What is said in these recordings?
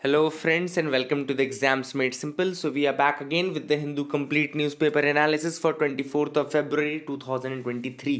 Hello, friends, and welcome to the Exams Made Simple. So, we are back again with the Hindu Complete Newspaper Analysis for 24th of February 2023.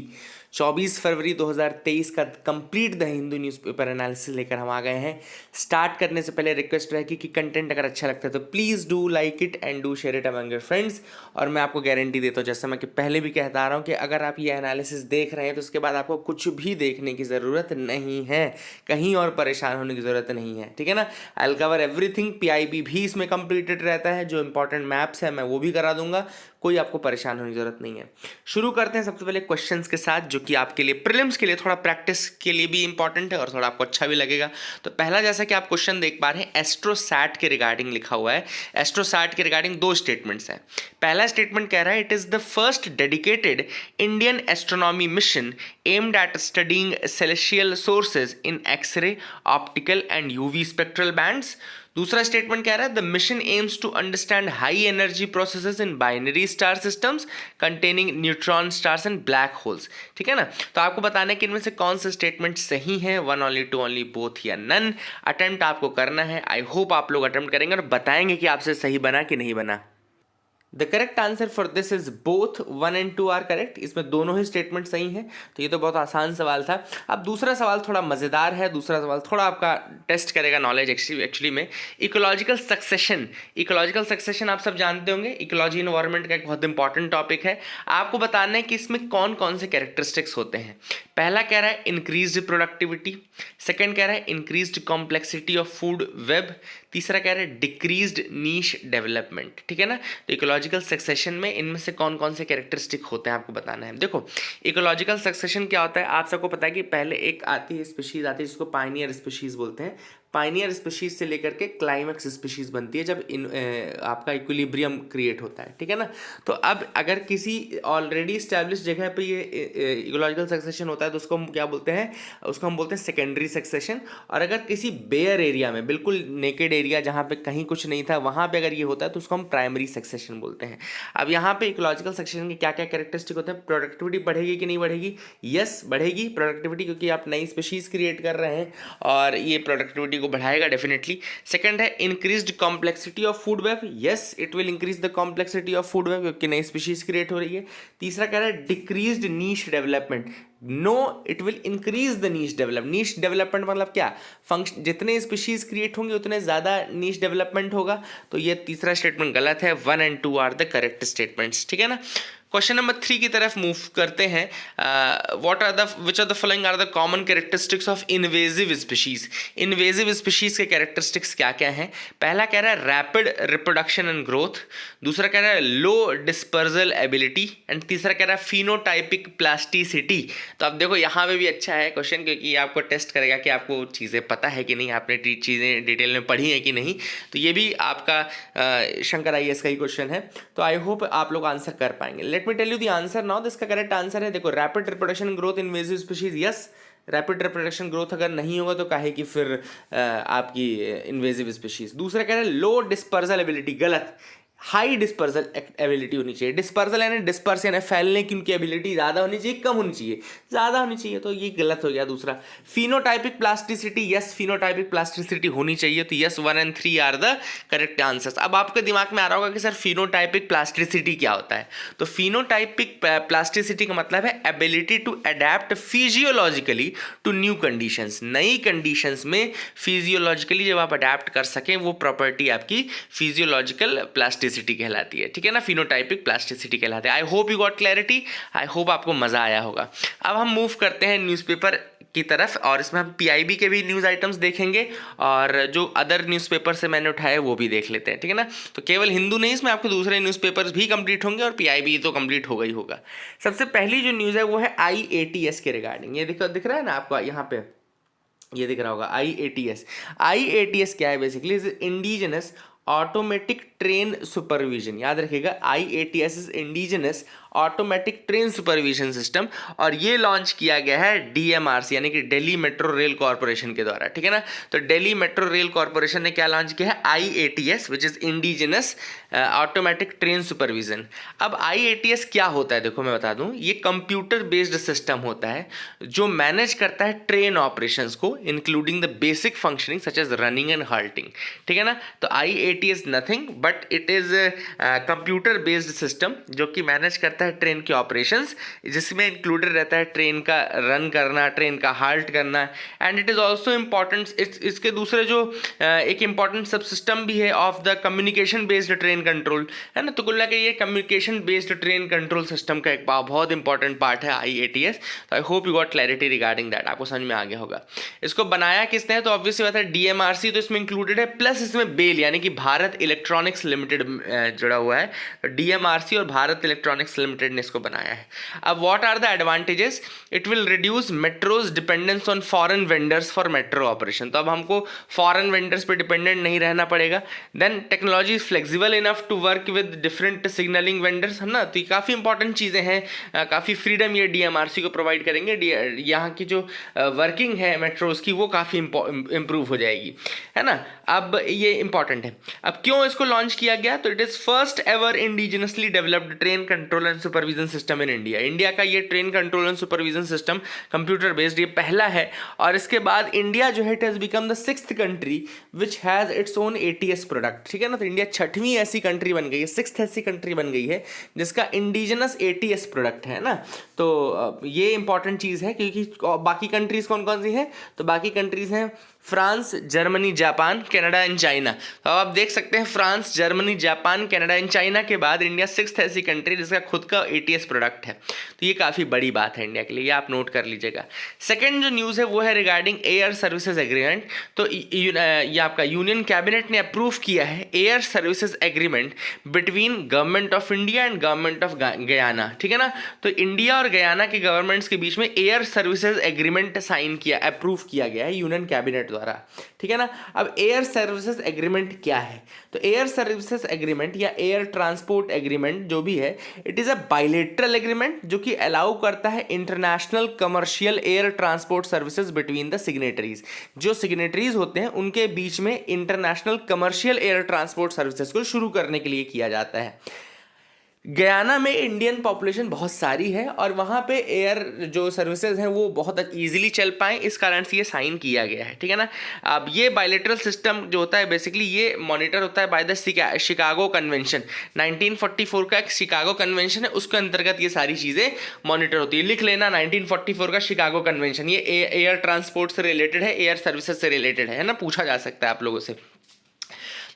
24 फरवरी 2023 का complete the Hindu newspaper analysis लेकर हम आ गए हैं। Start करने से पहले request रहेगी कि कंटेंट अगर अच्छा लगता है तो please do like it and do share it among your friends. और मैं आपको गारंटी देता हूँ, जैसे मैं कि पहले भी कहता आ रहा हूँ, कि अगर आप ये एनालिसिस देख रहे हैं तो उसके बाद आपको कुछ भी देखने की ज़रूरत नहीं है, कहीं और परेशान होने की ज़रूरत नहीं है, ठीक है ना। I cover everything. पीआईबी भी इसमें कंप्लीटेड रहता है, जो इंपॉर्टेंट मैप्स है मैं वो भी करा दूंगा, कोई आपको परेशान होने की जरूरत नहीं है। शुरू करते हैं सबसे पहले क्वेश्चंस के साथ, जो कि आपके लिए प्रीलिम्स के लिए थोड़ा प्रैक्टिस के लिए भी इंपॉर्टेंट है और थोड़ा आपको अच्छा भी लगेगा। तो पहला, जैसा कि आप क्वेश्चन देख पा रहे हैं, एस्ट्रोसैट के रिगार्डिंग लिखा हुआ है। एस्ट्रोसैट के रिगार्डिंग दो स्टेटमेंट्स हैं। पहला स्टेटमेंट कह रहा है, it is the first dedicated Indian astronomy mission aimed at studying celestial sources in x-ray, optical and UV spectral bands. दूसरा स्टेटमेंट कह रहा है, the mission aims to understand high energy processes in binary star systems containing neutron stars and black holes. ठीक है ना। तो आपको बताना है कि इनमें से कौन से स्टेटमेंट सही हैं, one only, two only, both या नन। अटेम्प्ट आपको करना है। आई होप आप लोग अटेम्प्ट करेंगे और बताएंगे कि आपसे सही बना कि नहीं बना। The correct answer for this is both 1 and 2 are correct. इसमें दोनों ही स्टेटमेंट सही हैं। तो ये तो बहुत आसान सवाल था। अब दूसरा सवाल थोड़ा मज़ेदार है। दूसरा सवाल थोड़ा आपका टेस्ट करेगा नॉलेज एक्चुअली में। Ecological succession. इकोलॉजिकल सक्सेशन आप सब जानते होंगे, इकोलॉजी इन्वायरमेंट का एक बहुत इंपॉर्टेंट टॉपिक है। आपको बताना है कि इसमें कौन कौन से कैरेक्टरिस्टिक्स होते हैं। पहला कह रहा है इंक्रीज्ड प्रोडक्टिविटी, सेकेंड कह रहा है increased complexity of food web, तीसरा कह रहा है डिक्रीज्ड नीश डेवलपमेंट। ठीक है ना। तो इकोलॉजिकल सक्सेशन में इनमें से कौन कौन से कैरेक्टरिस्टिक होते हैं आपको बताना है। देखो, इकोलॉजिकल सक्सेशन क्या होता है, आप सबको पता है कि पहले एक आती है स्पीशीज आती है जिसको पायनियर स्पीशीज बोलते हैं। पायनियर स्पीशीज से लेकर के क्लाइमेक्स स्पीशीज बनती है जब आपका इक्विलिब्रियम क्रिएट होता है। ठीक है ना। तो अब अगर किसी ऑलरेडी स्टैब्लिश जगह पे ये इकोलॉजिकल सक्सेशन होता है तो उसको हम क्या बोलते हैं, उसको हम बोलते हैं सेकेंडरी सक्सेशन। और अगर किसी बेयर एरिया में, बिल्कुल नेकेड एरिया जहाँ पे कहीं कुछ नहीं था, वहाँ पे अगर ये होता है तो उसको हम प्राइमरी सक्सेशन बोलते हैं। अब यहाँ पे इकोलॉजिकल सक्सेशन के क्या क्या कैरेक्टरिस्टिक होते हैं। प्रोडक्टिविटी बढ़ेगी कि नहीं बढ़ेगी? यस, बढ़ेगी प्रोडक्टिविटी, क्योंकि आप नई स्पीशीज क्रिएट कर रहे हैं और ये प्रोडक्टिविटी को बढ़ाएगा डेफिनेटली। सेकंड है increased complexity of food web. Yes, it will increase the complexity of food web, क्योंकि नई स्पीशीज क्रिएट हो रही है। तीसरा कह रहा है decreased niche development. No, it will increase the niche develop. Niche development मतलब क्या? फंक्शन, जितने स्पीशीज क्रिएट होंगे उतने ज़्यादा नीश डेवलपमेंट होगा। तो ये तीसरा स्टेटमेंट गलत है। 1 and 2 are the correct statements. ठीक है ना। क्वेश्चन नंबर 3 की तरफ मूव करते हैं। Which are the following are the common characteristics of invasive species. Invasive species के कैरेक्टरिस्टिक्स क्या क्या हैं? पहला कह रहा है रैपिड रिप्रोडक्शन एंड ग्रोथ, दूसरा कह रहा है लो डिस्पर्जल एबिलिटी, एंड तीसरा कह रहा है फिनोटाइपिक प्लास्टिसिटी। तो अब देखो, यहाँ पे भी अच्छा है क्वेश्चन, क्योंकि ये आपको टेस्ट करेगा कि आपको चीज़ें पता है कि नहीं, आपने चीज़ें डिटेल में पढ़ी है कि नहीं। तो ये भी आपका शंकर IAS का ही क्वेश्चन है। तो आई होप आप लोग आंसर कर पाएंगे। Let me tell you the answer now. इसका करेक्ट आंसर है, देखो, rapid reproduction growth invasive species. Yes, rapid reproduction growth अगर नहीं होगा तो काहे कि फिर आपकी इन्वेजिव स्पीशीज। दूसरा कह रहा है लो डिस्पर्जल एबिलिटी। गलत, हाई डिस्पर्जल एबिलिटी होनी चाहिए। डिस्पर्जल यानी डिस्पर्स यानी फैलने की उनकी एबिलिटी ज़्यादा होनी चाहिए, कम होनी चाहिए? ज़्यादा होनी चाहिए। तो ये गलत हो गया। दूसरा phenotypic plasticity. Yes, phenotypic plasticity होनी चाहिए। तो yes, 1 and 3 are the correct answers. अब आपके दिमाग में आ रहा होगा कि सर फिनोटाइपिक प्लास्टिसिटी क्या होता है। तो फिनोटाइपिक प्लास्टिसिटी का मतलब है ability to adapt physiologically to new conditions. नई कंडीशंस में फिजियोलॉजिकली जब आप अडेप्ट कर सकें, वो प्रॉपर्टी आपकी फिजियोलॉजिकल प्लास्टिसिटी कहलाती है। ठीक है ना, फिनोटाइपिक प्लास्टिसिटी कहलाती है। I hope you got clarity. I hope आपको मजा आया होगा। अब हम मूव करते हैं न्यूज़पेपर की तरफ, और इसमें हम PIB के भी न्यूज़ आइटम्स देखेंगे और जो अदर न्यूज़पेपर से मैंने उठाए वो भी देख लेते हैं। ठीक है ना। तो केवल हिंदू नहीं, इसमें आपके दूसरे न्यूज़पेपर्स भी कंप्लीट होंगे और PIB तो कंप्लीट होगा ही होगा। सबसे पहली जो न्यूज़ है वो है IATS के रिगार्डिंग। ये दिख रहा है ना आपको यहाँ पे, ये दिख रहा होगा IATS। IATS क्या है? Basically indigenous automatic train supervision. याद रखिएगा, IATS is indigenous automatic train supervision system, और ये लॉन्च किया गया है डीएमआरसी यानी कि दिल्ली मेट्रो रेल कॉर्पोरेशन के द्वारा, ठीक है ना। तो दिल्ली मेट्रो रेल कॉर्पोरेशन ने क्या लॉन्च किया है, IATS which is indigenous automatic train supervision. अब IATS क्या होता है, देखो मैं बता दूं, ये कंप्यूटर बेस्ड सिस्टम होता है जो मैनेज करता है ट्रेन ऑपरेशंस को including the basic functioning such as running and halting, ठीक है ना। तो IATS nothing but it is computer based system जो कि मैनेज करता है ट्रेन के ऑपरेशंस, जिसमें इंक्लूडेड रहता है ट्रेन का रन करना, ट्रेन का हाल्ट करना, and it is also important. इसके दूसरे जो एक इंपॉर्टेंट सब सिस्टम भी है of the communication based train control, है ना। तो कुल मिला के ये communication based train control system का एक बहुत इंपॉर्टेंट पार्ट है IATS। तो आई hope you got clarity regarding that, आपको समझ में आ गया होगा। इसको बनाया किसने है, तो ऑब्वियसली बात है DMRC तो इसमें इंक्लूडेड है, प्लस इसमें बेल यानी कि भारत इलेक्ट्रॉनिक्स लिमिटेड जुड़ा हुआ है। तो DMRC और भारत इलेक्ट्रॉनिक्स लिमिटेड ने इसको बनाया है। अब what are the advantages, it will reduce metro's dependence on foreign vendors for metro operation. तो अब हमको फॉरेन वेंडर्स पे डिपेंडेंट नहीं रहना पड़ेगा। Then technology is flexible enough to work with different signalling vendors, है ना। तो ये काफ़ी इंपॉर्टेंट चीज़ें हैं, काफ़ी फ्रीडम ये DMRC को प्रोवाइड करेंगे। यहाँ की जो वर्किंग है मेट्रोज की वो काफ़ी इम्प्रूव हो जाएगी, है ना। अब ये इंपॉर्टेंट है। अब क्यों इसको लॉन्च किया गया, तो it is first ever indigenously developed train control and supervision system in India. India का ये train control and supervision system computer based ये पहला है, और इसके बाद इंडिया जो है it has become the 6th country which has its own ATS product, ठीक है ना। तो इंडिया 6वीं ऐसी कंट्री बन गई है, 6th ऐसी कंट्री बन गई है जिसका इंडिजिनस ATS प्रोडक्ट है ना। तो ये इंपॉर्टेंट चीज़ है, क्योंकि बाकी कंट्रीज़ कौन कौन सी हैं, तो बाकी कंट्रीज़ हैं France, Germany, Japan, Canada and China. तो आप देख सकते हैं France, Germany, Japan, Canada and China के बाद इंडिया 6th ऐसी कंट्री जिसका खुद का ATS प्रोडक्ट है। तो ये काफ़ी बड़ी बात है इंडिया के लिए, ये आप नोट कर लीजिएगा। सेकंड जो न्यूज़ है वो है रिगार्डिंग एयर सर्विसेज एग्रीमेंट। तो ये आपका यूनियन कैबिनेट ने अप्रूव किया है air services agreement between government of India and government of Guyana, ठीक है ना। तो इंडिया और गयाना के गवर्नमेंट्स के बीच में एयर सर्विसेज एग्रीमेंट साइन किया, अप्रूव किया गया है यूनियन कैबिनेट द्वारा, ठीक है ना। अब एयर सर्विसेज एग्रीमेंट क्या है, तो एयर सर्विसेज एग्रीमेंट या एयर ट्रांसपोर्ट एग्रीमेंट जो भी है, it is a bilateral agreement जो कि अलाउ करता है international commercial air transport services between the signatories. जो सिग्नेटरीज होते हैं उनके बीच में international commercial air transport services को शुरू करने के लिए किया जाता है। गयाना में इंडियन पॉपुलेशन बहुत सारी है और वहाँ पे एयर जो सर्विसेज हैं वो बहुत ईजिली चल पाएँ, इस कारण से ये साइन किया गया है, ठीक है ना। अब ये बायलेटरल सिस्टम जो होता है बेसिकली ये मॉनिटर होता है बाय द शिकागो कन्वेंशन। 1944 का एक शिकागो कन्वेंशन है, उसके अंतर्गत ये सारी चीज़ें मॉनिटर होती है। लिख लेना 1944 का शिकागो कन्वेंशन, ये एयर ट्रांसपोर्ट से रिलेटेड है, एयर सर्विसेज से रिलेटेड है ना, पूछा जा सकता है आप लोगों से।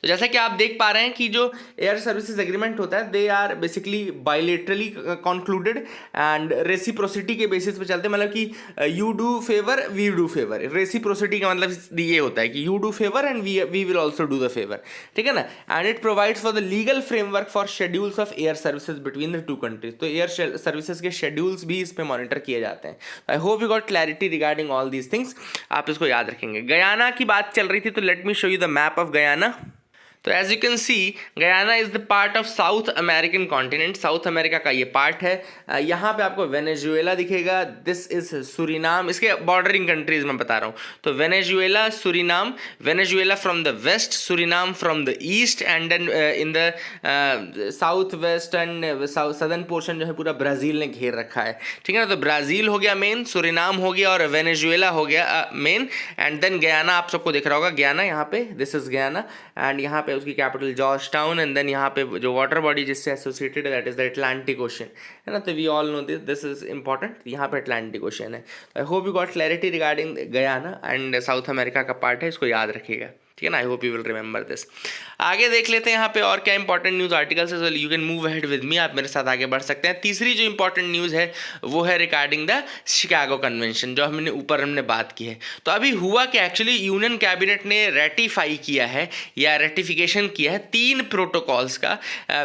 तो जैसा कि आप देख पा रहे हैं कि जो एयर सर्विसेज एग्रीमेंट होता है they are basically bilaterally concluded and reciprocity के बेसिस पे चलते हैं, मतलब कि you do favour we do favour. Reciprocity का मतलब ये होता है कि you do favour and we will also do the favour, ठीक है ना। And it provides for the legal framework for schedules of air services between the two countries. तो एयर सर्विसेज के शेड्यूल्स भी इस पे मॉनिटर किए जाते हैं। आई hope you got clarity regarding all these things, आप इसको याद रखेंगे। गयाना की बात चल रही थी तो let me show you the map of Guyana. तो as you can see Guyana is the part of South American continent, South America का ये पार्ट है। यहाँ पे आपको वेनेजुएला दिखेगा, दिस इज सुरीनाम, इसके बॉर्डरिंग कंट्रीज मैं बता रहा हूँ। तो Venezuela, Suriname, Venezuela from the west, Suriname from the east, and then in the south west and southern portion जो है पूरा ब्राज़ील ने घेर रखा है, ठीक है ना। तो ब्राज़ील हो गया मेन, सुरीनाम हो गया और वेनेजुएला हो गया मेन, एंड देन गयाना आप सबको दिख रहा होगा, गयाना यहाँ पे, दिस इज गयाना, एंड यहाँ पे उसकी capital Georgetown, and then यहाँ पे जो वाटर बॉडी जिससे एसोसिएटेड है that is the Atlantic Ocean, है ना। तो we all know this is important, यहाँ पे अटलांटिक ओशन है। I hope you got clarity regarding Guyana and South America का पार्ट है, इसको याद रखिएगा, ठीक है ना। I hope you will remember this. आगे देख लेते हैं यहाँ पे और क्या इंपॉर्टेंट न्यूज़ आर्टिकल्स है। You can move ahead with me, आप मेरे साथ आगे बढ़ सकते हैं। तीसरी जो इंपॉर्टेंट न्यूज़ है वो है रिगार्डिंग द शिकागो कन्वेंशन, जो हमने बात की है। तो अभी हुआ कि एक्चुअली यूनियन कैबिनेट ने रेटिफाई किया है या रेटिफिकेशन किया है 3 प्रोटोकॉल्स का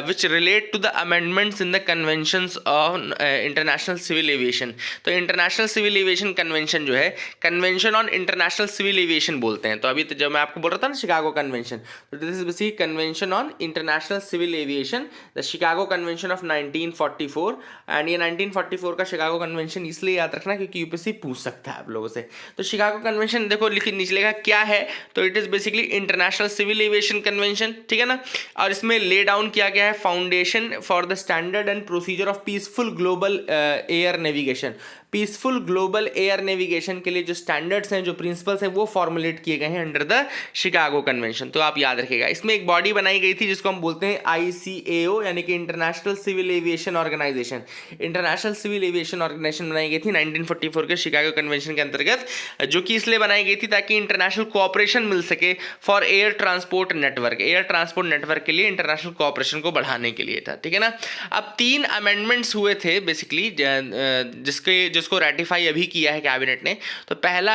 which relate to the amendments in the conventions of international civil aviation. तो इंटरनेशनल सिविल एविएशन कन्वेंशन जो है, convention on international civil aviation बोलते हैं। तो अभी तो जब मैं आपको बोल रहा होता है ना शिकागो कन्वेंशन, तो this is basically convention on international civil aviation, the Chicago convention of 1944। एंड ये 1944 का शिकागो कन्वेंशन इसलिए याद रखना क्योंकि यूपीएससी पूछ सकता है आप लोगों से। तो शिकागो कन्वेंशन देखो लिखिए नीचे लिखा क्या है, तो it is basically international civil aviation convention, ठीक है ना। और इसमें ले डाउन किया गया है foundation for the standard and procedure of peaceful global air navigation. Peaceful global air navigation के लिए जो स्टैंडर्ड्स हैं, जो प्रिंसिपल्स हैं, वो फॉर्मुलेट किए गए हैं अंडर द शिकागो कन्वेंशन। तो आप याद रखिएगा, इसमें एक बॉडी बनाई गई थी जिसको हम बोलते हैं ICAO, यानी कि international civil aviation organisation. International civil aviation organisation बनाई गई थी 1944 के शिकागो कन्वेंशन के अंतर्गत, जो कि इसलिए बनाई गई थी ताकि इंटरनेशनल कोऑपरेशन मिल सके for air transport network. Air transport network के लिए इंटरनेशनल कोऑपरेशन को बढ़ाने के लिए था, ठीक है ना। अब 3 अमेंडमेंट्स हुए थे बेसिकली जिसको रेटिफाई अभी किया है कैबिनेट ने। तो पहला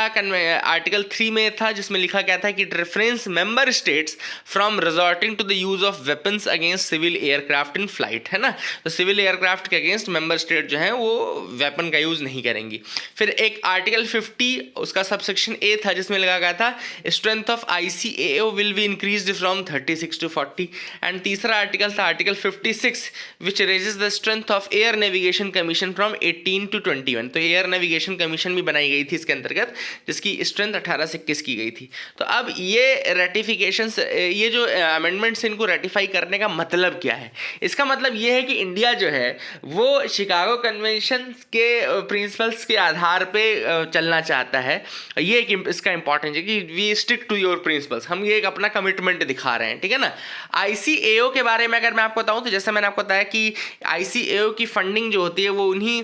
आर्टिकल 3 में था जिसमें लिखा गया था कि it refrains member states from resorting to the use of weapons against civil aircraft in flight, है ना। तो सिविल एयरक्राफ्ट के अगेंस्ट मेंबर स्टेट जो है वो वेपन का यूज नहीं करेंगी। फिर एक आर्टिकल 50 उसका सबसेक्शन ए था जिसमें लगा गया था strength of ICAO will be increased from 36 to 40। And तीसरा आर्टिकल था article 56 which raises the strength of air navigation commission from 18 to 21। तो एयर नेविगेशन कमीशन भी बनाई गई थी इसके अंतर्गत, जिसकी स्ट्रेंथ 18 से 21 की गई थी। तो अब ये रेटिफिकेशन, ये जो अमेंडमेंट्स इनको रेटिफाई करने का मतलब क्या है? इसका मतलब ये है कि इंडिया जो है वो शिकागो कन्वेंशन के प्रिंसिपल्स के आधार पे चलना चाहता है। ये एक इसका इंपॉर्टेंस है कि we stick to your principles, हम ये एक अपना कमिटमेंट दिखा रहे हैं, ठीक है ना। ICAO के बारे में अगर मैं आपको बताऊं तो जैसे मैंने आपको बताया कि ICAO की फंडिंग जो होती है वो उन्हीं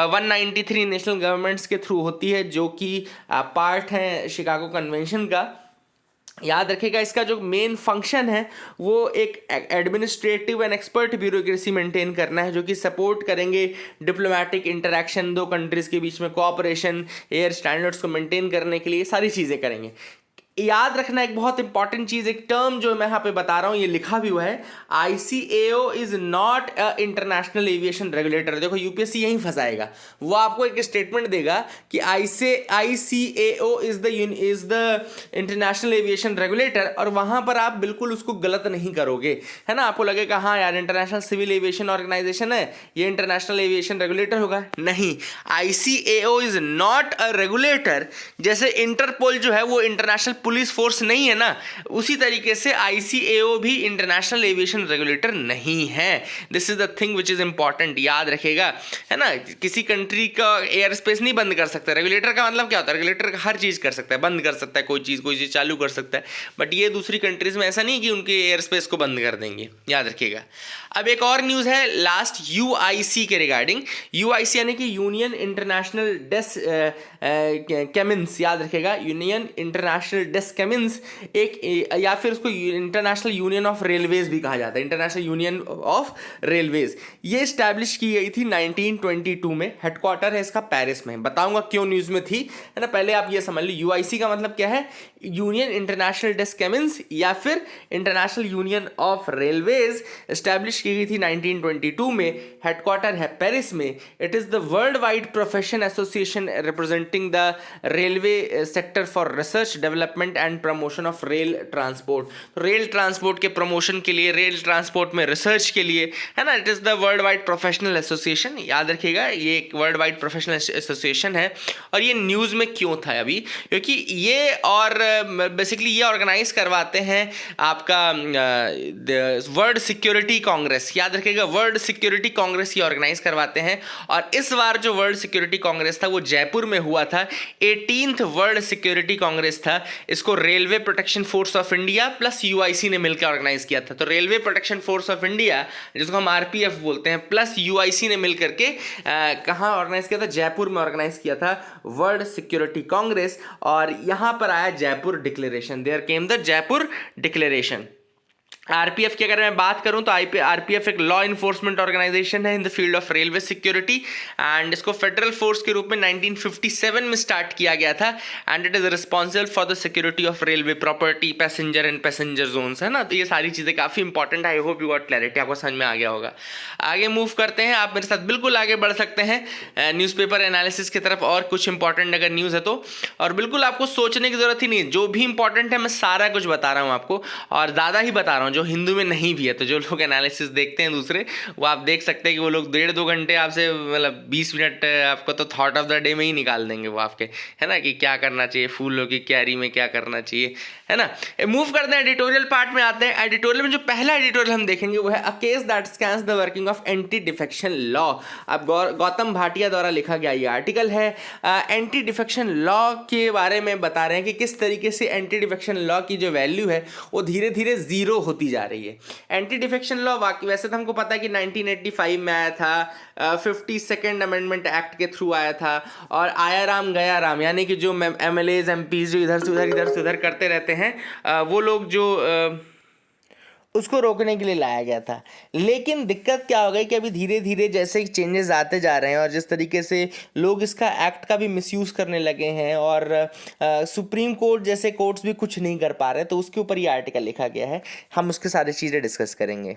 193 नेशनल गवर्नमेंट्स के थ्रू होती है जो कि पार्ट है शिकागो कन्वेंशन का। याद रखिएगा इसका जो मेन फंक्शन है वो एक administrative and expert bureaucracy maintain करना है, जो कि सपोर्ट करेंगे डिप्लोमेटिक इंटरेक्शन, 2 कंट्रीज़ के बीच में कोऑपरेशन, एयर स्टैंडर्ड्स को मेंटेन करने के लिए सारी चीज़ें करेंगे। याद रखना एक बहुत इंपॉर्टेंट चीज़, एक टर्म जो मैं यहाँ पे बता रहा हूँ ये लिखा भी हुआ है, ICAO is not a international aviation regulator. देखो यूपीएससी यहीं फंसाएगा, वो आपको एक स्टेटमेंट देगा कि ICAO is the international aviation regulator, और वहाँ पर आप बिल्कुल उसको गलत नहीं करोगे, है ना। आपको लगेगा हाँ यार इंटरनेशनल सिविल एविएशन ऑर्गेनाइजेशन है, ये इंटरनेशनल एविएशन रेगुलेटर होगा। नहीं, ICAO is not a regulator. जैसे इंटरपोल जो है वो इंटरनेशनल पुलिस फोर्स नहीं है ना, उसी तरीके से ICAO भी इंटरनेशनल एविएशन रेगुलेटर नहीं है। This is the thing which is important, याद रखेगा, है ना। किसी कंट्री का एयर स्पेस नहीं बंद कर सकता। रेगुलेटर का मतलब क्या होता है? रेगुलेटर हर चीज़ कर सकता है, बंद कर सकता है कोई चीज़ चालू कर सकता है, बट ये दूसरी कंट्रीज में ऐसा नहीं कि उनके एयर स्पेस को बंद कर देंगे, याद रखिएगा। अब एक और न्यूज़ है लास्ट UIC के रिगार्डिंग। UIC यानी कि यूनियन इंटरनेशनल केमिन्स, याद रखेगा, यूनियन इंटरनेशनल केमिन्स, एक या फिर उसको इंटरनेशनल यूनियन ऑफ रेलवेज भी कहा जाता है, इंटरनेशनल यूनियन ऑफ रेलवेज। ये इस्टेब्लिश की गई थी 1922 में, हेडक्वार्टर है इसका पेरिस में। बताऊंगा क्यों न्यूज़ में थी, है ना। पहले आप ये समझ लो UIC का मतलब क्या है, यूनियन इंटरनेशनल डेस्क केमिन्स या फिर international union of railways, establish की गई थी 1922 में, हेडक्वार्टर है पेरिस में। It is the world wide profession association representing the railway sector for research development and promotion of rail transport. Rail transport के promotion के लिए, रेल ट्रांसपोर्ट में रिसर्च के लिए, है ना। It is the world wide professional association, याद रखिएगा ये एक वर्ल्ड वाइड प्रोफेशनल एसोसिएशन है। और ये न्यूज़ में क्यों था अभी, क्योंकि ये और बेसिकली ये ऑर्गेनाइज करवाते हैं आपका वर्ल्ड सिक्योरिटी कांग्रेस, याद रखिएगा, वर्ल्ड सिक्योरिटी कांग्रेस ये ऑर्गेनाइज करवाते हैं। और इस बार जो वर्ल्ड सिक्योरिटी कांग्रेस था वो जयपुर में हुआ था, 18th वर्ल्ड सिक्योरिटी कांग्रेस था। इसको railway protection force of India plus UIC ने मिलकर ऑर्गेनाइज किया था। तो railway protection force of India, जिसको हम RPF बोलते हैं, प्लस UIC ने मिलकर के कहाँ ऑर्गेनाइज किया था? जयपुर में ऑर्गेनाइज किया था वर्ल्ड सिक्योरिटी कांग्रेस। और यहाँ पर आया Jaipur declaration, there came the Jaipur declaration. RPF की अगर मैं बात करूं तो आरपीएफ एक लॉ इन्फोर्समेंट ऑर्गेनाइजेशन है in the field of railway security and इसको फेडरल फोर्स के रूप में 1957 में स्टार्ट किया गया था and it is responsible for the security of railway property, passenger and passenger zones, है ना। तो ये सारी चीज़ें काफ़ी इंपॉर्टेंट है। I hope you got clarity, आपको समझ में आ गया होगा। आगे मूव करते हैं, आप मेरे साथ बिल्कुल आगे बढ़ सकते हैं न्यूज़पेपर एनालिसिस की तरफ और कुछ इंपॉर्टेंट अगर न्यूज़ है तो। और बिल्कुल आपको सोचने की जरूरत ही नहीं है, जो भी इंपॉर्टेंट है मैं सारा कुछ बता रहा हूँ आपको, और ज़्यादा ही बता रहा हूँ जो हिंदू में नहीं भी है। तो जो लोग एनालिसिस देखते हैं दूसरे, वो आप देख सकते हैं कि वो लोग 1.5-2 घंटे आपसे, मतलब 20 मिनट आपको तो थॉट ऑफ द डे में ही निकाल देंगे वो आपके, है ना, कि क्या करना चाहिए, फूलों की क्यारी में क्या करना चाहिए, है ना। मूव करते हैं एडिटोरियल पार्ट में आते हैं। एडिटोरियल में जो पहला एडिटोरियल हम देखेंगे वो है a case that scans the working of anti defection law. अब गौतम भाटिया द्वारा लिखा गया ये आर्टिकल है। एंटी डिफेक्शन लॉ के बारे में बता रहे हैं कि किस तरीके से एंटी डिफेक्शन लॉ की जो वैल्यू है वो धीरे धीरे जीरो होती जा रही है। एंटी डिफेक्शन लॉ वैसे तो हमको पता है कि 1985 में आया था, 52nd अमेंडमेंट एक्ट के थ्रू आया था, और आया राम गया राम, यानी कि जो एमएलएज एमपीज जो इधर से उधर करते रहते हैं, वो लोग जो उसको रोकने के लिए लाया गया था। लेकिन दिक्कत क्या हो गई कि अभी धीरे धीरे जैसे चेंजेस आते जा रहे हैं और जिस तरीके से लोग इसका एक्ट का भी मिसयूज़ करने लगे हैं और सुप्रीम कोर्ट जैसे कोर्ट्स भी कुछ नहीं कर पा रहे, तो उसके ऊपर ये आर्टिकल लिखा गया है। हम उसके सारी चीज़ें डिस्कस करेंगे।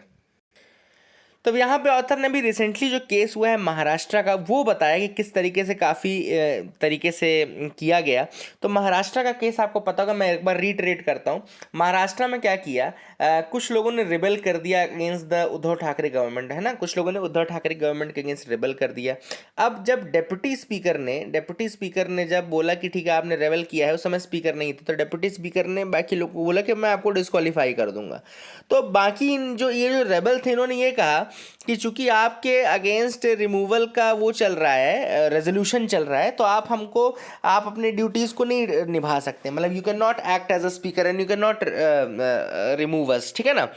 तो यहाँ पे ऑथर ने भी रिसेंटली जो केस हुआ है महाराष्ट्र का, वो बताया कि किस तरीके से काफ़ी तरीके से किया गया। तो महाराष्ट्र का केस आपको पता होगा, मैं एक बार रीटरेट करता हूँ। महाराष्ट्र में क्या किया, कुछ लोगों ने रिबेल कर दिया against the Uddhav Thackeray government, है ना। कुछ लोगों ने उद्धव ठाकरे गवर्नमेंट के अगेंस्ट रिबेल कर दिया। अब जब डेप्यूटी स्पीकर ने जब बोला कि ठीक है आपने रिबेल किया है, उस समय स्पीकर नहीं थे, तो डेप्यूटी स्पीकर ने बाकी लोगों को बोला कि मैं आपको डिस्क्वालीफाई कर दूंगा। तो बाकी जो रेबल थे, इन्होंने ये कहा कि चूंकि आपके अगेंस्ट रिमूवल का वो चल रहा है, रेजोल्यूशन चल रहा है, तो आप अपने ड्यूटीज़ को नहीं निभा सकते, मतलब you can not act as a speaker and you can not remove us, ठीक है ना।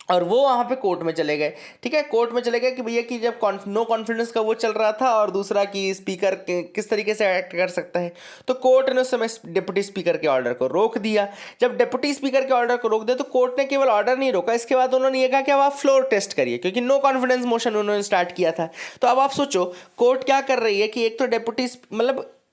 और वो वहाँ पे कोर्ट में चले गए, ठीक है, कोर्ट में चले गए कि भैया कि जब नो कॉन्फिडेंस का वो चल रहा था, और दूसरा कि स्पीकर किस तरीके से एक्ट कर सकता है, तो कोर्ट ने उस समय डिप्टी स्पीकर के ऑर्डर को रोक दिया। जब डिप्टी स्पीकर के ऑर्डर को रोक दिया, तो कोर्ट ने केवल ऑर्डर नहीं रोका, इसके बाद उन्होंने ये कहा कि अब आप फ्लोर टेस्ट करिए, क्योंकि नो कॉन्फिडेंस मोशन उन्होंने स्टार्ट किया था। तो अब आप सोचो कोर्ट क्या कर रही है कि एक तो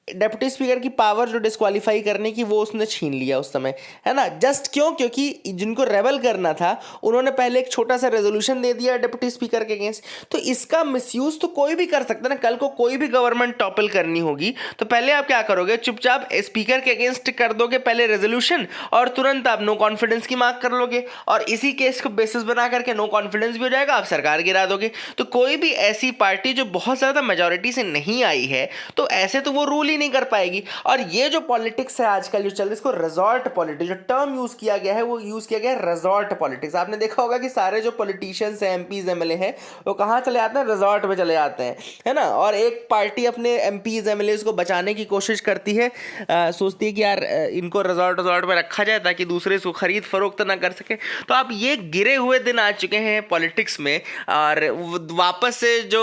डेप्यूटी स्पीकर की पावर जो डिस्क्वालीफाई करने की, वो उसने छीन लिया उस समय, है ना। जस्ट क्यों? क्योंकि जिनको रेबल करना था उन्होंने पहले एक छोटा सा रेजोल्यूशन दे दिया डेप्यूटी स्पीकर के अगेंस्ट। तो इसका मिसयूज तो कोई भी कर सकता है ना। कल को कोई भी गवर्नमेंट टॉपल करनी होगी तो पहले आप क्या करोगे, चुपचाप स्पीकर के अगेंस्ट कर दोगे पहले रेजोल्यूशन, और तुरंत आप नो कॉन्फिडेंस की मांग कर लोगे, और इसी केस को बेसिस बना करके नो कॉन्फिडेंस भी हो जाएगा, आप सरकार गिरा दोगे। तो कोई भी ऐसी पार्टी जो बहुत ज़्यादा मेजोरिटी से नहीं आई है, तो ऐसे तो वो रूल नहीं कर पाएगी। और ये जो पॉलिटिक्स है आजकल जो चल रही है, इसको रिजॉर्ट पॉलिटिक्स, जो टर्म यूज किया गया है वो यूज किया गया है रिजॉर्ट पॉलिटिक्स। आपने देखा होगा कि सारे जो पॉलिटिशियंस हैं, एमपीज एमएलए हैं, वो कहाँ चले जाते हैं, रिजॉर्ट में चले जाते हैं, है ना। और एक पार्टी अपने एमपीज एमएलए को बचाने की कोशिश करती है, सोचती है कि यार इनको रिजॉर्ट में रखा जाए ताकि दूसरे इसको खरीद फरोख्त ना कर सके। तो आप ये गिरे हुए दिन आ चुके हैं पॉलिटिक्स में, और वापस से जो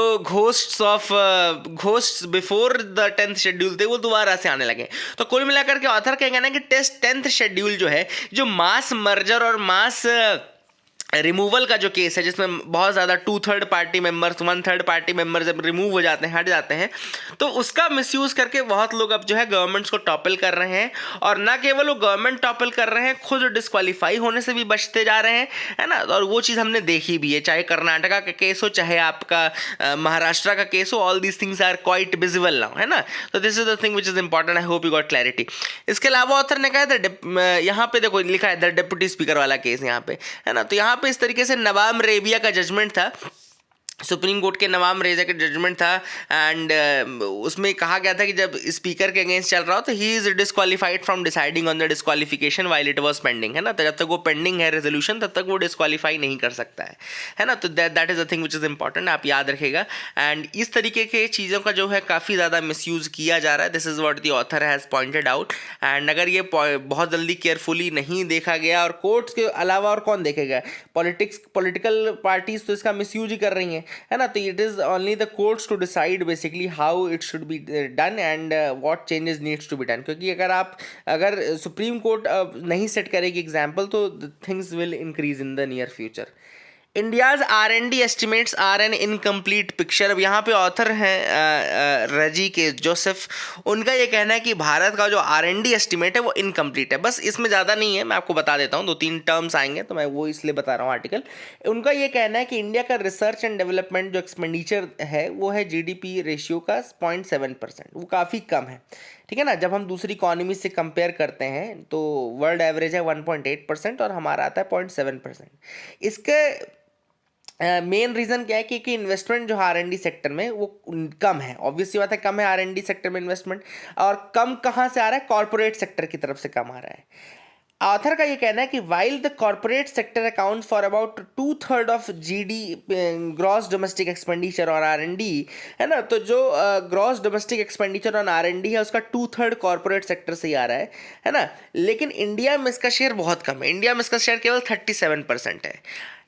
ghost before the 10th schedule थे वो दोबारा से आने लगे। तो कुल मिलाकर के ऑथर कहेंगे ना कि 10th शेड्यूल जो है, जो मास मर्जर और मास रिमूवल का जो केस है, जिसमें बहुत ज़्यादा 2/3 पार्टी मेंबर्स 1/3 पार्टी मेंबर जब रिमूव हो जाते हैं, हट जाते हैं, तो उसका मिसयूज़ करके बहुत लोग अब जो है गवर्नमेंट्स को टॉपल कर रहे हैं। और ना केवल वो गवर्नमेंट टॉपल कर रहे हैं, खुद डिस्क्वालीफाई होने से भी बचते जा रहे हैं, है ना। और वो चीज़ हमने देखी भी है, चाहे कर्नाटका का केस हो, चाहे आपका महाराष्ट्र का केस हो, all these things are quite visible now, है ना। तो this is the thing which is important. I hope you got clarity. इसके अलावा ऑथर ने कहा यहाँ पे देखो लिखा है द डिप्टी स्पीकर वाला केस यहाँ पे, है ना। तो यहाँ पे इस तरीके से नवाब रेबिया का जजमेंट था, सुप्रीम कोर्ट के नवाब रेजा का जजमेंट था, एंड उसमें कहा गया था कि जब स्पीकर के अगेंस्ट चल रहा हो तो he is disqualified from deciding on the disqualification while it was pending, है ना। तो जब तक वो पेंडिंग है रेजोल्यूशन, तब तक वो डिस्क्वालीफाई नहीं कर सकता है ना। तो that is the thing which is important, आप याद रखेगा। एंड इस तरीके के चीज़ों का जो है काफ़ी ज़्यादा मिसयूज़ किया जा रहा है, this is what the author has pointed out. And अगर ये बहुत जल्दी केयरफुली नहीं देखा गया, और कोर्ट्स के अलावा और कौन देखेगा, पॉलिटिकल पार्टीज तो इसका मिसयूज ही कर रही हैं। है ना। तो it is only the courts to decide basically how it should be done and what changes needs to be done, क्योंकि अगर सुप्रीम कोर्ट नहीं सेट करेगी एग्जाम्पल तो things will increase in the near future. India's R&D estimates are an incomplete picture. अब यहाँ पे author हैं रजी के जोसेफ। उनका ये कहना है कि भारत का जो R&D एस्टिमेट है वो इनकम्प्लीट है। बस इसमें ज़्यादा नहीं है, मैं आपको बता देता हूँ, 2-3 टर्म्स आएंगे तो मैं वो इसलिए बता रहा हूँ आर्टिकल। उनका ये कहना है कि इंडिया का रिसर्च एंड डेवलपमेंट जो एक्सपेंडिचर है वो है GDP रेशियो का 0.7%, वो काफ़ी कम है। ठीक है ना। जब हम दूसरी इकॉनमी से कंपेयर करते हैं तो वर्ल्ड एवरेज है 1.8% और हमारा आता है 0.7%। इसके मेन रीज़न क्या है कि इन्वेस्टमेंट जो R&D सेक्टर में वो कम है। ऑब्वियसली बात है, कम है R&D सेक्टर में इन्वेस्टमेंट। और कम कहाँ से आ रहा है? कॉर्पोरेट सेक्टर की तरफ से कम आ रहा है। ऑथर का ये कहना है कि while the corporate sector account for about 2/3 of gross domestic expenditure और R&D, है ना। तो जो ग्रॉस डोमेस्टिक एक्सपेंडिचर और R&D है उसका 2/3 कॉर्पोरेट सेक्टर से ही आ रहा है ना। लेकिन इंडिया में इसका शेयर बहुत कम है, इंडिया में इसका शेयर केवल 37% है।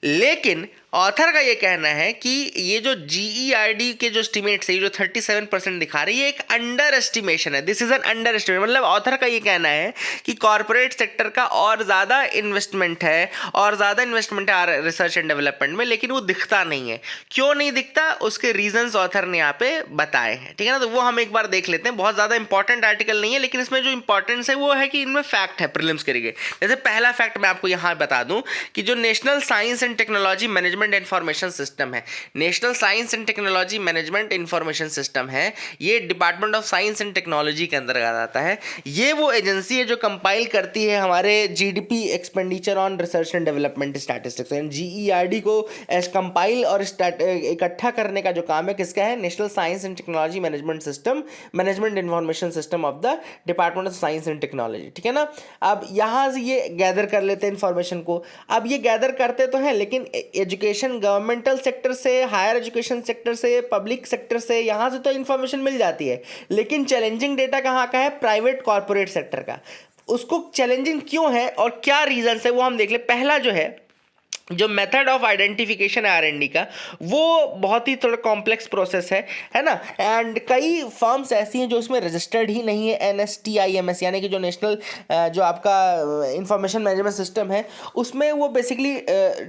लेकिन ऑथर का ये कहना है कि ये जो GERD के जो एस्टिमेट्स है, ये जो 37% दिखा रही है, एक अंडर एस्टिमेशन है। This is an under estimate. मतलब ऑथर का ये कहना है कि कॉर्पोरेट सेक्टर का और ज़्यादा इन्वेस्टमेंट है रिसर्च एंड डेवलपमेंट में, लेकिन वो दिखता नहीं है। क्यों नहीं दिखता, उसके रीजंस ऑथर ने यहाँ पे बताए हैं। ठीक है ना। तो वो हम एक बार देख लेते हैं। बहुत ज़्यादा इंपॉर्टेंट आर्टिकल नहीं है, लेकिन इसमें जो इंपॉर्टेंस है वो है कि इनमें फैक्ट है प्रीलिम्स के लिए। जैसे पहला फैक्ट मैं आपको यहाँ बता दूँ कि जो national science and technology management information system है, national science and technology management information system है, ये department of science and technology के अंतर्गत आता है। ये वो एजेंसी है जो कंपाइल करती है हमारे GDP expenditure on research and development statistics. GERD को कंपाइल और इकट्ठा करने का जो काम है किसका है? National science and technology management system, management information system of the department of science and technology. ठीक है ना। अब यहाँ से ये गैदर कर लेते हैं इन्फॉर्मेशन को। अब ये गैदर करते तो हैं, लेकिन एजुकेशन गवर्नमेंटल सेक्टर से, हायर एजुकेशन सेक्टर से, पब्लिक सेक्टर से, यहाँ से तो इन्फॉर्मेशन मिल जाती है। लेकिन चैलेंजिंग डेटा कहाँ का है? प्राइवेट कॉर्पोरेट सेक्टर का। उसको चैलेंजिंग क्यों है और क्या रीजन है वो हम देख ले। पहला जो है, जो मेथड ऑफ आइडेंटिफिकेशन है R&D का, वो बहुत ही थोड़ा कॉम्प्लेक्स प्रोसेस है ना। एंड कई फर्म्स ऐसी हैं जो इसमें रजिस्टर्ड ही नहीं है NSTIMS, यानी कि जो नेशनल जो आपका इंफॉर्मेशन मैनेजमेंट सिस्टम है उसमें वो बेसिकली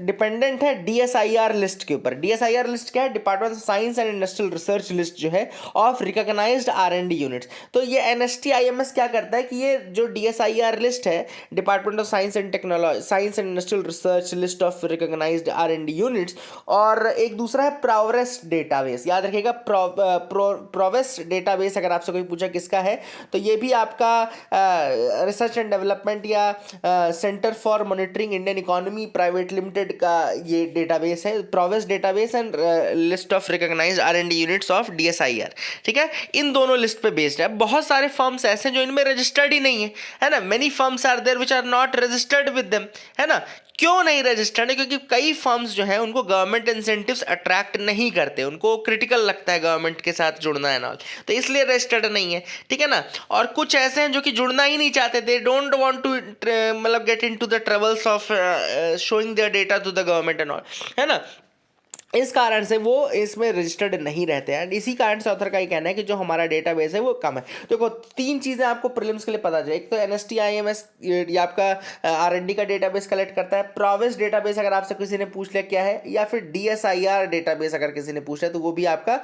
डिपेंडेंट है DSIR लिस्ट के ऊपर। DSIR लिस्ट क्या है? Department of science and industrial research list जो है ऑफ रिकॉग्नाइज्ड R&D यूनिट्स। तो ये NSTIMS क्या करता है कि ये जो DSIR लिस्ट है, department of science and technology, science and industrial research list of recognised R&D units, और एक दूसरा है प्रोवेस डेटाबेस। याद रखिएगा, प्रोवेस डेटाबेस अगर आपसे कोई पूछा किसका है तो ये भी आपका रिसर्च एंड डेवलपमेंट या centre for monitoring Indian economy private limited का ये डेटाबेस है, prowess database and list of recognised R&D units of DSIR। ठीक है, इन दोनों लिस्ट पे बेस्ड है। बहुत सारे फर्म्स ऐसे हैं जो इनमें रजिस्टर्ड ही नहीं है ना। Many firms are there which are not registered with them, है ना। क्यों नहीं रजिस्टर्ड है? क्योंकि कई फर्म्स जो हैं उनको गवर्नमेंट इंसेंटिव्स अट्रैक्ट नहीं करते, उनको क्रिटिकल लगता है गवर्नमेंट के साथ जुड़ना है ना, तो इसलिए रजिस्टर्ड नहीं है। ठीक है ना। और कुछ ऐसे हैं जो कि जुड़ना ही नहीं चाहते, दे डोंट वांट टू मतलब get into the troubles of showing their data to the government and all, है ना। इस कारण से वो इसमें रजिस्टर्ड नहीं रहते हैं। इसी कारण से ऑथर का ये कहना है कि जो हमारा डेटाबेस है वो कम है। देखो, तीन चीज़ें आपको प्रीलिम्स के लिए पता चले। एक तो NSTIMS ये आपका R&D का डेटाबेस कलेक्ट करता है। प्रोवेस डेटाबेस अगर आपसे किसी ने पूछ लिया क्या है, या फिर DSIR डेटाबेस अगर किसी ने पूछ लिया तो वो भी आपका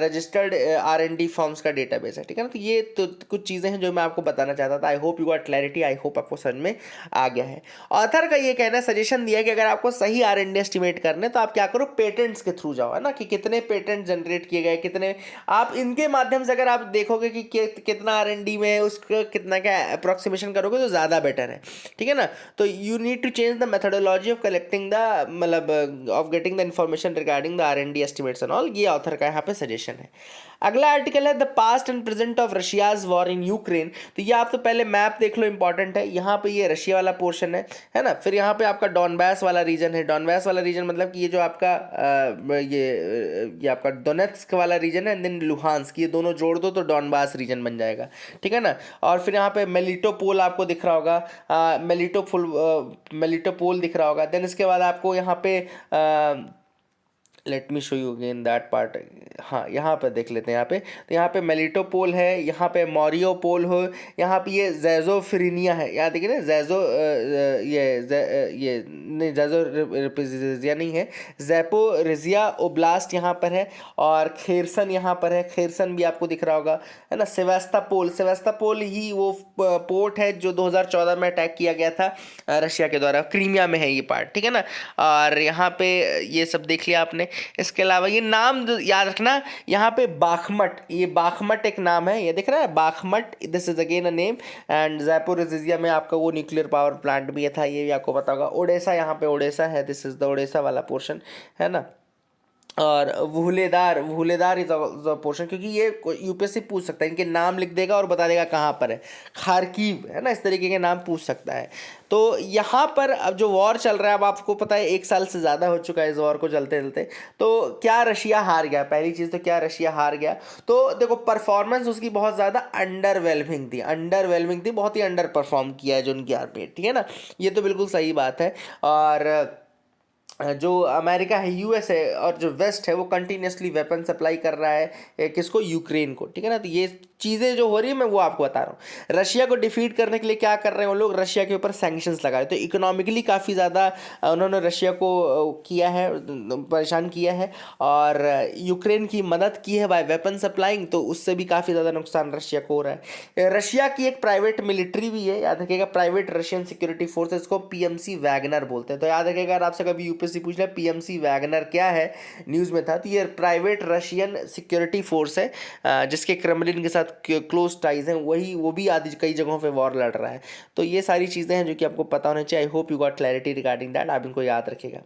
रजिस्टर्ड R&D फॉर्म्स का डेटाबेस है। ठीक है ना। तो ये तो कुछ चीज़ें हैं जो मैं आपको बताना चाहता था। आई hope you got clarity, I hope आपको समझ में आ गया है। ऑथर का ये कहना है, सजेशन दिया है कि अगर आपको सही R&D एस्टिमेट करने तो आप क्या करो, पेटेंट्स के थ्रू जाओ, है ना, कि कितने पेटेंट जनरेट किए गए, कितने आप इनके माध्यम से अगर आप देखोगे कि कितना R&D में है, उसका कितना क्या अप्रोक्सीमेशन करोगे तो ज़्यादा बेटर है। ठीक है ना। तो you need to change the methodology of collecting the मतलब of getting the information regarding the R&D estimates and all. ये ऑथर का यहाँ पे सजेशन है। अगला आर्टिकल है the past and present of Russia's war in Ukraine. तो ये आप तो पहले मैप देख लो, इंपॉर्टेंट है। यहाँ पे ये रशिया वाला पोर्शन है ना। फिर यहाँ पे आपका डॉनबास वाला रीजन है। डॉनबास वाला रीजन मतलब कि ये जो आपका ये आपका डोनेट्स्क वाला रीजन है, देन लुहांस्क, ये दोनों जोड़ दो तो डॉनबास रीजन बन जाएगा। ठीक है ना। और फिर यहाँ पे मेलिटोपोल आपको दिख रहा होगा, मेलिटोपोल दिख रहा होगा। देन इसके बाद आपको यहाँ पे late me show you again that part. हाँ, यहाँ पे देख लेते हैं। यहाँ पे तो यहाँ पे मेलिटोपोल है, यहाँ पे मॉरियोपोल हो, यहाँ पे ये जैजोफिरिनिया है। यहाँ देखिए ना, ये नहीं, जैजोरिजिया नहीं है, जैपोरिजिया ओब्लास्ट यहाँ पर है। और खेरसन यहाँ पर है, खेरसन भी आपको दिख रहा होगा, है ना। सेवास्टोपोल, सेवास्टोपोल ही वो पोर्ट है जो 2014 में अटैक किया गया था रशिया के द्वारा। क्रीमिया में है ये पार्ट, ठीक है ना। और यहाँ पे ये सब देख लिया आपने। इसके अलावा ये नाम याद रखना, यहाँ पे बाखमट, ये बाखमट एक नाम है, ये दिख रहा है Bakhmut, this is again a name. And Zaporizhzhia में आपका वो न्यूक्लियर पावर प्लांट भी था, ये भी आपको पता होगा। ओडेसा, यहाँ पे ओडेसा है, दिस इज द ओडेसा वाला पोर्शन, है ना। और वुहलेदार, वुहलेदार इज पोर्शन, क्योंकि ये यूपीएससी पूछ सकता है, इनके नाम लिख देगा और बता देगा कहाँ पर है। खारकीव, है ना, इस तरीके के नाम पूछ सकता है। तो यहाँ पर अब जो वॉर चल रहा है, अब आपको पता है 1 साल से ज़्यादा हो चुका है इस वॉर को चलते चलते। तो क्या रशिया हार गया? पहली चीज़ तो क्या रशिया हार गया? तो देखो, परफॉर्मेंस उसकी बहुत ज़्यादा अंडरवेलमिंग थी, अंडरवेलमिंग थी, बहुत ही अंडर परफॉर्म किया है जो उनकी आर्मी, ठीक है ना। ये तो बिल्कुल सही बात है। और जो अमेरिका है, यूएस है, और जो वेस्ट है, वो कंटिन्यूसली वेपन सप्लाई कर रहा है किसको? यूक्रेन को, ठीक है ना। तो ये चीज़ें जो हो रही है, मैं वो आपको बता रहा हूँ। रशिया को डिफीट करने के लिए क्या कर रहे हैं वो लोग? रशिया के ऊपर सैंक्शंस लगा रहे हैं। तो इकोनॉमिकली काफ़ी ज़्यादा उन्होंने रशिया को किया है, परेशान किया है। और यूक्रेन की मदद की है बाय वेपन सप्लाइंग, तो उससे भी काफ़ी ज़्यादा नुकसान रशिया को हो रहा है। रशिया की एक प्राइवेट मिलिट्री भी है, याद रखिएगा, प्राइवेट रशियन सिक्योरिटी फोर्सेस को पीएमसी वैगनर बोलते हैं। तो याद रखिएगा, अगर आपसे कभी यूपीएससी पूछ लिया पीएमसी वैगनर क्या है, न्यूज़ में था, तो ये प्राइवेट रशियन सिक्योरिटी फोर्स है जिसके क्रेमलिन के साथ क्लोज टाइज हैं, वही वो भी आदि कई जगहों पे वॉर लड़ रहा है। तो ये सारी चीज़ें हैं जो कि आपको पता होना चाहिए। आई hope you got clarity regarding that, आप इनको याद रखिएगा।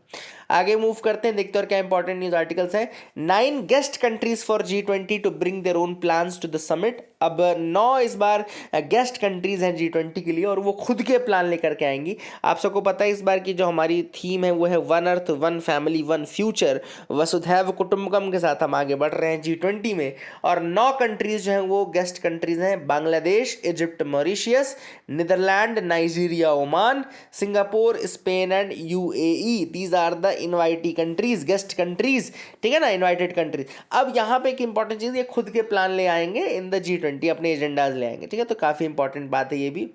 आगे मूव करते हैं, देखते हैं और क्या इंपॉर्टेंट न्यूज़ आर्टिकल्स हैं। 9 guest countries for G20 to bring their own plans to the summit. अब 9 इस बार गेस्ट कंट्रीज हैं G20 के लिए, और वो खुद के प्लान लेकर के आएंगी। आप सबको पता है इस बार की जो हमारी थीम है वो है one earth, one family, one future, वसुधैव कुटुंबकम के साथ हम आगे बढ़ रहे हैं G20 में। और 9 कंट्रीज जो हैं वो गेस्ट कंट्रीज हैं: Bangladesh, Egypt, Mauritius, Netherland, Nigeria, Oman, Singapore, Spain and UAE. These are the invitee countries, guest countries, ठीक है ना, इनवाइटेड कंट्रीज। अब यहाँ पे एक इंपॉर्टेंट चीज़, ये खुद के प्लान ले आएंगे इन द G20, अपने एजेंडाज ले आएंगे, ठीक है। तो काफ़ी इंपॉर्टेंट बात है ये भी,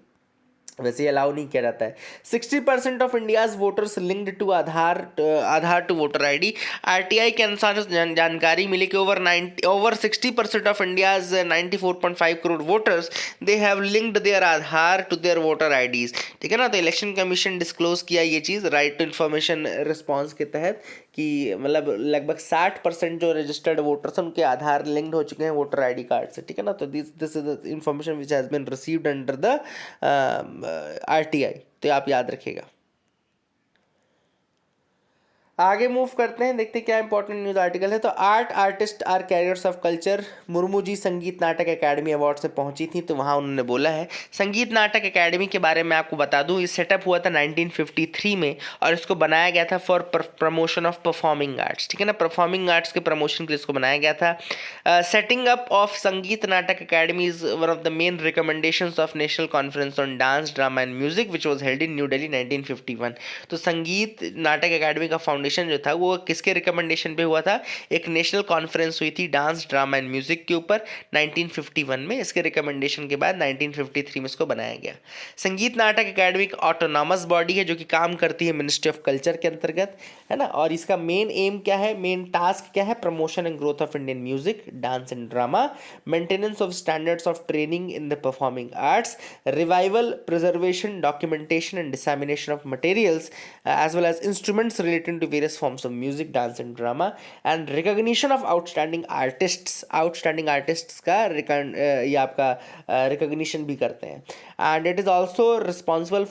वैसे अलाउ नहीं किया जाता है। 60% of India's voters linked to Aadhaar to voter ID. RTI के अनुसार जानकारी मिली कि over 60% of India's 94.5 crore voters they have linked their Aadhaar to their voter IDs, ठीक है ना। तो इलेक्शन कमीशन डिस्क्लोज किया ये चीज़ राइट टू इन्फॉर्मेशन रिस्पॉन्स के तहत, कि मतलब लगभग 60% जो रजिस्टर्ड वोटर्स हैं उनके आधार लिंक्ड हो चुके हैं वोटर आईडी कार्ड से, ठीक है ना। तो this is the information which has been received under the RTI, तो आप याद रखिएगा। आगे मूव करते हैं, देखते हैं क्या इंपॉर्टेंट न्यूज़ आर्टिकल है। तो art artist are carriers of culture. Murmu ji Sangeet Natak academy award से पहुंची थी, तो वहाँ उन्होंने बोला है। संगीत नाटक एकेडमी के बारे में आपको बता दूं, ये सेटअप हुआ था 1953 में, और इसको बनाया गया था for promotion of performing arts, ठीक है ना। परफॉर्मिंग आर्ट्स के प्रमोशन के लिए इसको बनाया गया था। सेटिंग अप ऑफ संगीत Natak academy is one of the main recommendations of national conference on dance, drama and music which was held in new Delhi 1951। तो संगीत नाटक एकेडमी का फाउंडेशन जो था वो किसके रिकमेंडेशन पे हुआ था? एक नेशनल कॉन्फ्रेंस हुई थी डांस, ड्रामा एंड म्यूजिक के ऊपर 1951 में। इसके रिकमेंडेशन के बाद 1953 में इसको बनाया गया। संगीत नाटक एकेडमी एक ऑटोनॉमस बॉडी है जो कि काम करती है मिनिस्ट्री ऑफ कल्चर के अंतर्गत, है ना। और इसका मेन एम क्या है, मेन टास्क क्या है? Promotion and growth of Indian music, dance and drama, maintenance of standards of training in the performing arts, revival, preservation, documentation and dissemination of materials as well as instruments relating to various forms of music, dance and drama, and recognition of outstanding artists। outstanding artists का ये आपका recognition भी करते हैं। and it is also responsible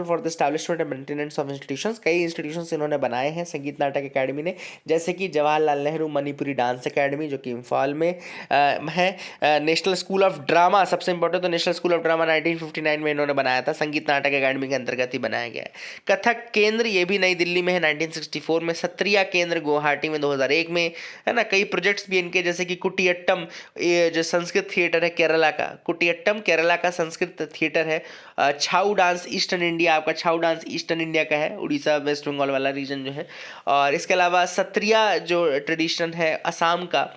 for the establishment and maintenance of institutions। कई institutions इन्होंने बनाए हैं संगीत नाटक एकेडमी ने, जैसे कि जवाहरलाल नेहरू मणिपुरी डांस एकेडमी जो कि इम्फाल में है। नेशनल स्कूल ऑफ ड्रामा, सबसे इंपॉर्टेंट, तो नेशनल स्कूल ऑफ ड्रामा 1959 में इन्होंने बनाया था, संगीत नाटक एकेडमी के अंतर्गत ही बनाया गया है। कथक केंद्र, ये भी नई दिल्ली में है, 1964 में, सत्रिया केंद्र गुवाहाटी में 2001 में, है ना। कई प्रोजेक्ट्स भी इनके, जैसे कि कुटियट्टम, ये जो संस्कृत थिएटर है केरला का, कुटियट्टम केरला का संस्कृत थिएटर है। छाऊ डांस ईस्टर्न इंडिया, आपका छाऊ डांस ईस्टर्न इंडिया का है, उड़ीसा वेस्ट बंगाल वाला रीजन जो है। और इसके अलावा सत्रिया जो ट्रेडिशन है असम का,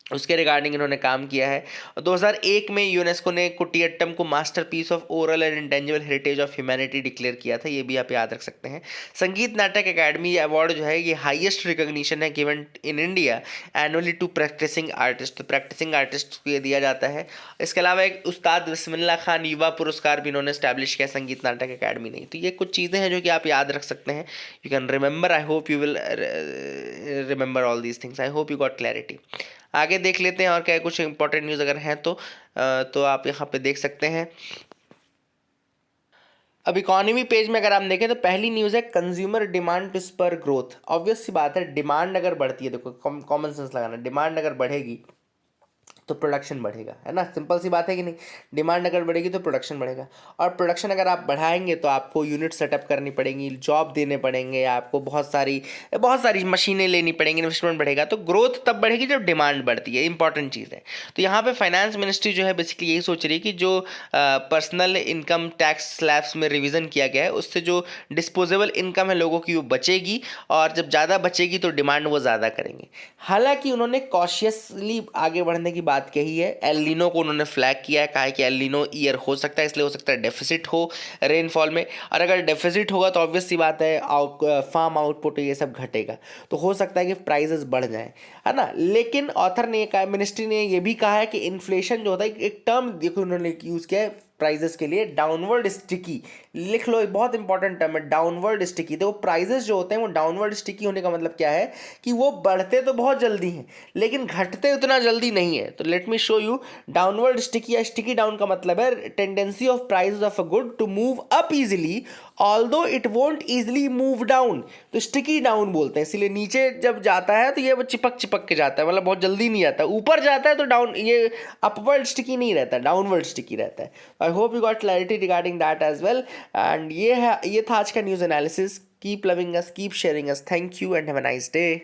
उसके रिगार्डिंग इन्होंने काम किया है। 2001 में यूनेस्को ने कुटियट्टम को masterpiece of oral and intangible heritage of humanity declare किया था, ये भी आप याद रख सकते हैं। संगीत नाटक अकेडमी अवार्ड जो है ये हाईएस्ट रिकॉग्निशन है given in India annually to practising artist, तो प्रैक्टिसिंग आर्टिस्ट को ये दिया जाता है। इसके अलावा एक उस्ताद बिस्मिल्लाह खान युवा पुरस्कार भी इन्होंने स्टैब्लिश किया संगीत नाटक अकेडमी ने। तो ये कुछ चीज़ें हैं जो कि आप याद रख सकते हैं, you can remember. I hope you will remember all these things, I hope you got clarity. आगे देख लेते हैं और क्या कुछ इंपॉर्टेंट न्यूज़ अगर हैं तो आप यहाँ पे देख सकते हैं। अब इकोनॉमी पेज में अगर आप देखें तो पहली न्यूज़ है consumer demand to spur growth. Obvious सी बात है, डिमांड अगर बढ़ती है, देखो कॉमन सेंस लगाना, डिमांड अगर बढ़ेगी तो प्रोडक्शन बढ़ेगा, है ना। सिंपल सी बात है कि नहीं, डिमांड अगर बढ़ेगी तो प्रोडक्शन बढ़ेगा, और प्रोडक्शन अगर आप बढ़ाएंगे तो आपको यूनिट सेटअप करनी पड़ेंगी, जॉब देने पड़ेंगे आपको, बहुत सारी मशीनें लेनी पड़ेंगी, इन्वेस्टमेंट बढ़ेगा। तो ग्रोथ तब बढ़ेगी जब डिमांड बढ़ती है, इंपॉर्टेंट चीज़ है। तो यहाँ पे फाइनेंस मिनिस्ट्री जो है बेसिकली यही सोच रही है कि जो पर्सनल इनकम टैक्स स्लैब्स में रिविज़न किया गया है उससे जो डिस्पोजेबल इनकम है लोगों की वो बचेगी, और जब ज़्यादा बचेगी तो डिमांड वो ज़्यादा करेंगे। हालांकि उन्होंने कॉशियसली आगे बढ़ने की बात कही है। एल नीनो को उन्होंने फ्लैग किया है, कहा है कि एल नीनो ईयर हो सकता है, इसलिए हो सकता है डेफिसिट हो रेनफॉल में, और अगर डेफिसिट होगा तो ऑब्वियस सी बात है फार्म आउटपुट ये सब घटेगा, तो हो सकता है कि प्राइसेस बढ़ जाएं, है ना। लेकिन ऑथर ने ये कहा, मिनिस्ट्री ने ये भी कहा है कि इन्फ्लेशन जो होता है, एक टर्म देखो उन्होंने यूज़ किया है प्राइजेस के लिए, डाउनवर्ड स्टिकी, लिख लो, एक बहुत इंपॉर्टेंट टर्म है डाउनवर्ड स्टिकी। तो प्राइजेस जो होते हैं वो डाउनवर्ड स्टिकी होने का मतलब क्या है कि वो बढ़ते तो बहुत जल्दी हैं लेकिन घटते उतना जल्दी नहीं है। तो let me show you, downward sticky या स्टिकी डाउन का मतलब है tendency of prices of a good to move up easily although it won't easily move down, तो स्टिकी डाउन बोलते हैं। इसीलिए नीचे जब जाता है तो ये चिपक चिपक के जाता है, मतलब बहुत जल्दी नहीं जाता। ऊपर जाता है तो डाउन, ये अपवर्ड स्टिकी नहीं रहता, डाउनवर्ड स्टिकी रहता है। I hope you got clarity regarding that as well. And ये था आज का news analysis. Keep loving us, keep sharing us, thank you and have a nice day.